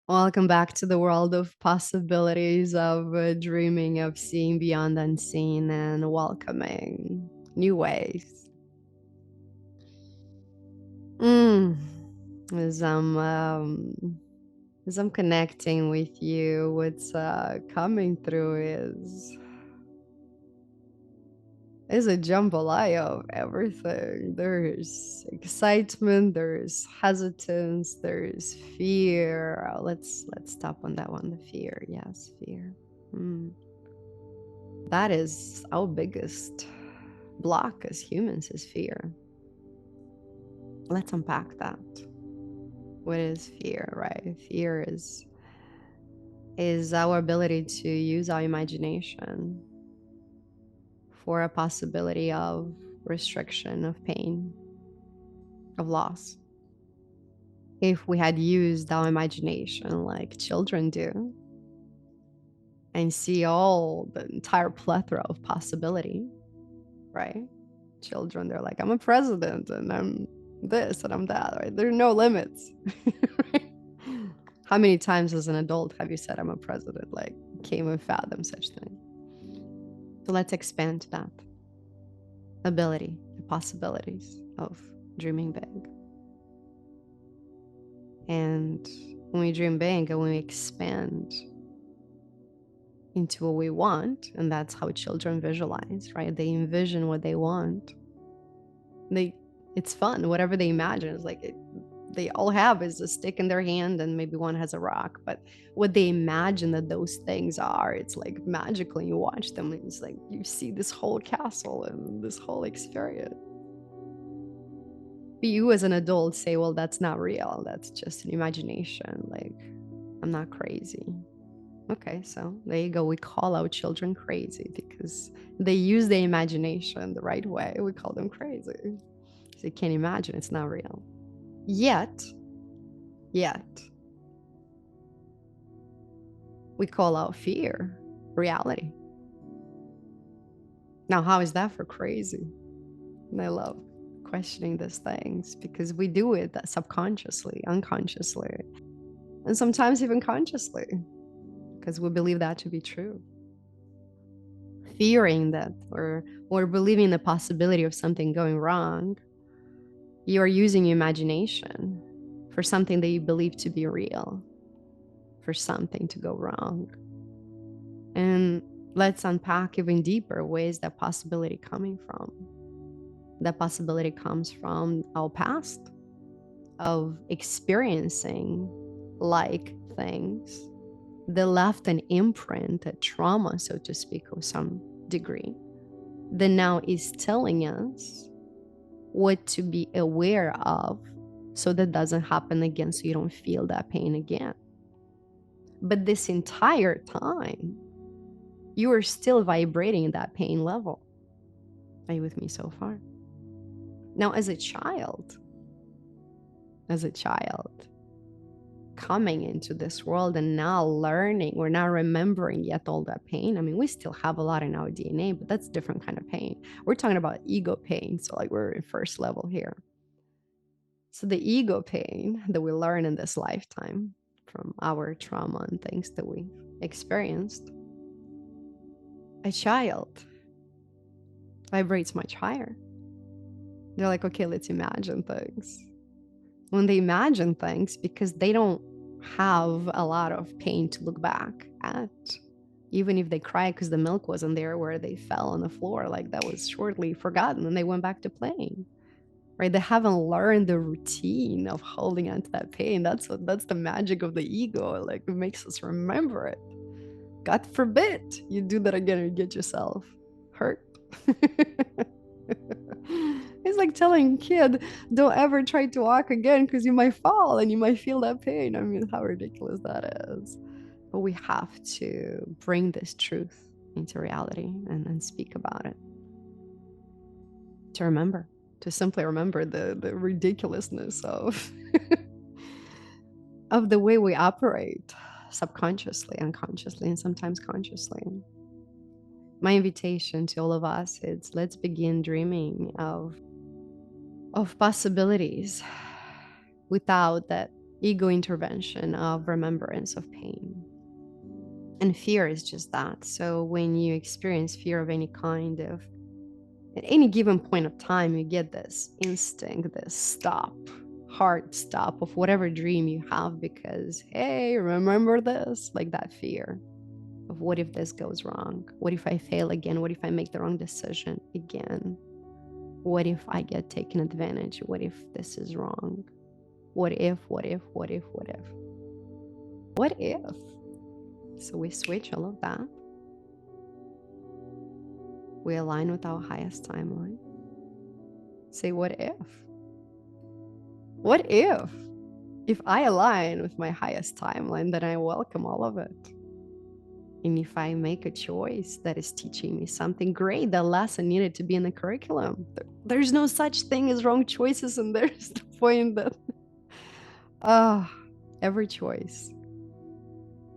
Welcome back to the world of possibilities, of dreaming, of seeing beyond unseen and welcoming new ways. Mm. As I'm um, as I'm connecting with you, what's coming through is a jambalaya of everything. There's excitement, there's hesitance, there's fear. Let's stop on that one. The fear, yes, fear. Mm. That is our biggest block as humans is fear. Let's unpack that. What is fear, right? Fear is our ability to use our imagination for a possibility of restriction, of pain, of loss. If we had used our imagination like children do and see all the entire plethora of possibility, right? Children, they're like, I'm a president and I'm this and I'm that, right? There are no limits. Right? How many times as an adult have you said I'm a president? Like, can't even fathom such thing. So let's expand that ability, the possibilities of dreaming big. And when we dream big and when we expand into what we want, and that's how children visualize, right? They envision what they want. It's fun. Whatever they imagine is like they all have is a stick in their hand and maybe one has a rock. But what they imagine that those things are, it's like magical. You watch them and it's like you see this whole castle and this whole experience. But you as an adult say, well, that's not real. That's just an imagination. Like, I'm not crazy. Okay, so there you go. We call our children crazy because they use their imagination the right way. We call them crazy. So you can't imagine, it's not real. Yet, we call our fear reality. Now, how is that for crazy? And I love questioning these things because we do it subconsciously, unconsciously, and sometimes even consciously because we believe that to be true. Fearing that or believing the possibility of something going wrong, you are using your imagination for something that you believe to be real, for something to go wrong. And let's unpack even deeper ways that possibility coming from. That possibility comes from our past of experiencing like things that left an imprint, a trauma, so to speak, of some degree, that now is telling us what to be aware of so that doesn't happen again, so you don't feel that pain again. But this entire time, you are still vibrating that pain level. Are you with me so far? Now, as a child, coming into this world and now learning, we're not remembering yet all that pain. I mean, we still have a lot in our DNA, but that's different kind of pain. We're talking about ego pain. So like we're in first level here. So the ego pain that we learn in this lifetime from our trauma and things that we experienced, a child vibrates much higher. They're like, okay, let's imagine things. When they imagine things, because they don't have a lot of pain to look back at, even if they cry because the milk wasn't there where they fell on the floor, like that was shortly forgotten and they went back to playing, right? They haven't learned the routine of holding on to that pain. That's the magic of the ego. Like it makes us remember it. God forbid you do that again and get yourself hurt. It's like telling a kid, don't ever try to walk again because you might fall and you might feel that pain. I mean, how ridiculous that is. But we have to bring this truth into reality and speak about it. To remember, to simply remember the ridiculousness of of the way we operate subconsciously, unconsciously, and sometimes consciously. My invitation to all of us is let's begin dreaming of possibilities without that ego intervention of remembrance of pain. And fear is just that. So when you experience fear of any kind of, at any given point of time, you get this instinct, this stop, hard stop of whatever dream you have because, hey, remember this? Like that fear of what if this goes wrong? What if I fail again? What if I make the wrong decision again? What if I get taken advantage? What if this is wrong? What if, what if, what if, what if? What if? So we switch all of that. We align with our highest timeline. Say, what if? What if? If I align with my highest timeline, then I welcome all of it. And if I make a choice that is teaching me something great, the lesson needed to be in the curriculum. There's no such thing as wrong choices, and there's the point that every choice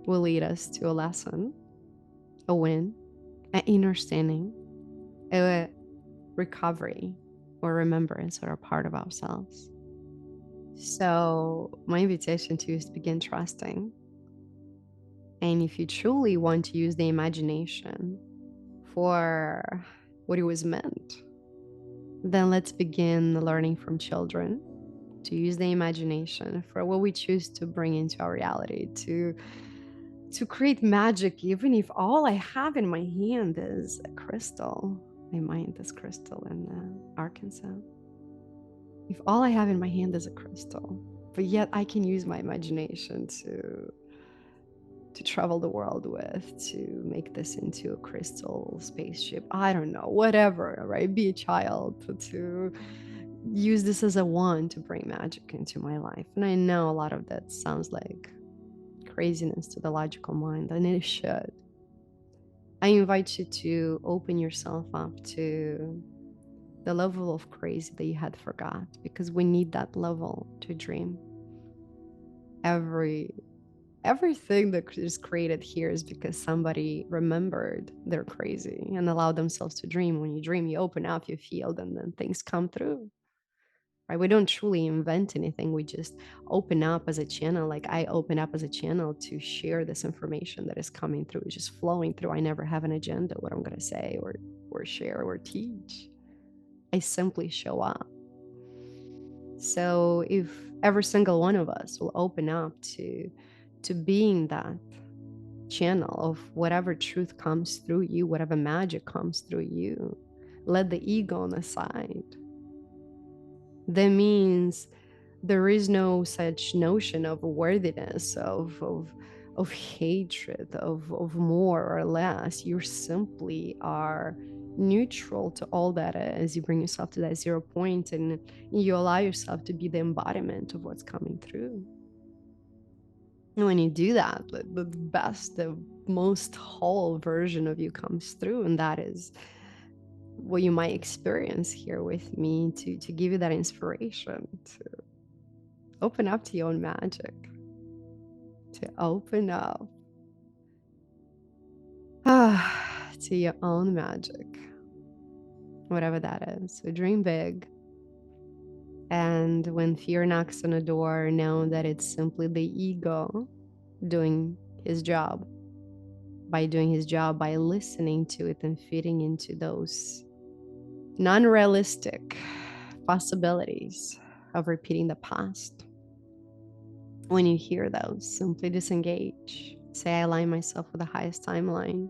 will lead us to a lesson, a win, an understanding, a recovery, or remembrance that are part of ourselves. So my invitation to you is to begin trusting. And if you truly want to use the imagination for what it was meant, then let's begin learning from children to use the imagination for what we choose to bring into our reality, to create magic, even if all I have in my hand is a crystal. I mined this crystal in Arkansas. If all I have in my hand is a crystal, but yet I can use my imagination to travel the world with, to make this into a crystal spaceship, I don't know, whatever, right? Be a child, to use this as a wand to bring magic into my life. And I know a lot of that sounds like craziness to the logical mind, and it should. I invite you to open yourself up to the level of crazy that you had forgot, because we need that level to dream. Everything that is created here is because somebody remembered they're crazy and allowed themselves to dream. When you dream, you open up your field and then things come through. Right? We don't truly invent anything. We just open up as a channel. Like I open up as a channel to share this information that is coming through. It's just flowing through. I never have an agenda, what I'm going to say or share or teach. I simply show up. So if every single one of us will open up to being that channel of whatever truth comes through you, whatever magic comes through you, let the ego on the side. That means there is no such notion of worthiness, of hatred, of more or less. You simply are neutral to all that as you bring yourself to that 0 point and you allow yourself to be the embodiment of what's coming through. And when you do that, the best, the most whole version of you comes through. And that is what you might experience here with me to give you that inspiration to open up to your own magic, to open up to your own magic, whatever that is. So dream big. And when fear knocks on a door, know that it's simply the ego doing his job. By doing his job, by listening to it and fitting into those non-realistic possibilities of repeating the past. When you hear those, simply disengage. Say, I align myself with the highest timeline.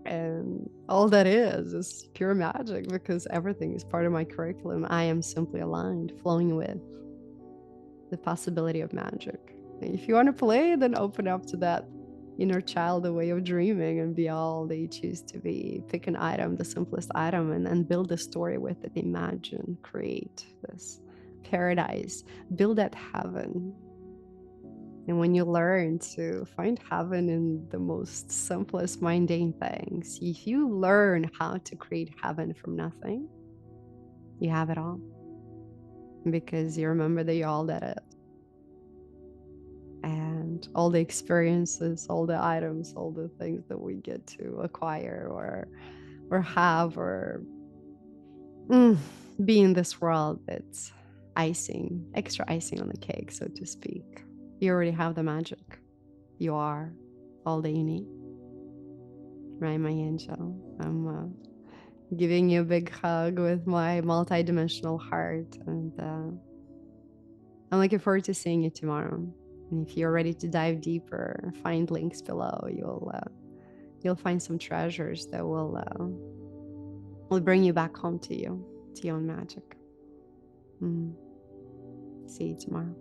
And all that is pure magic, because everything is part of my curriculum. I am simply aligned, flowing with the possibility of magic. If you want to play, then open up to that inner child, a way of dreaming, and be all that you choose to be. Pick an item, the simplest item, and build a story with it. Imagine, create this paradise, build that heaven. And when you learn to find heaven in the most simplest mundane things, if you learn how to create heaven from nothing, you have it all. Because you remember that you're all that is. And all the experiences, all the items, all the things that we get to acquire or have or be in this world, it's icing, extra icing on the cake, so to speak. You already have the magic. You are all that you need. Right, my angel? I'm giving you a big hug with my multidimensional heart, and I'm looking forward to seeing you tomorrow. And if you're ready to dive deeper, find links below. You'll find some treasures that will bring you back home to your own magic. See you tomorrow.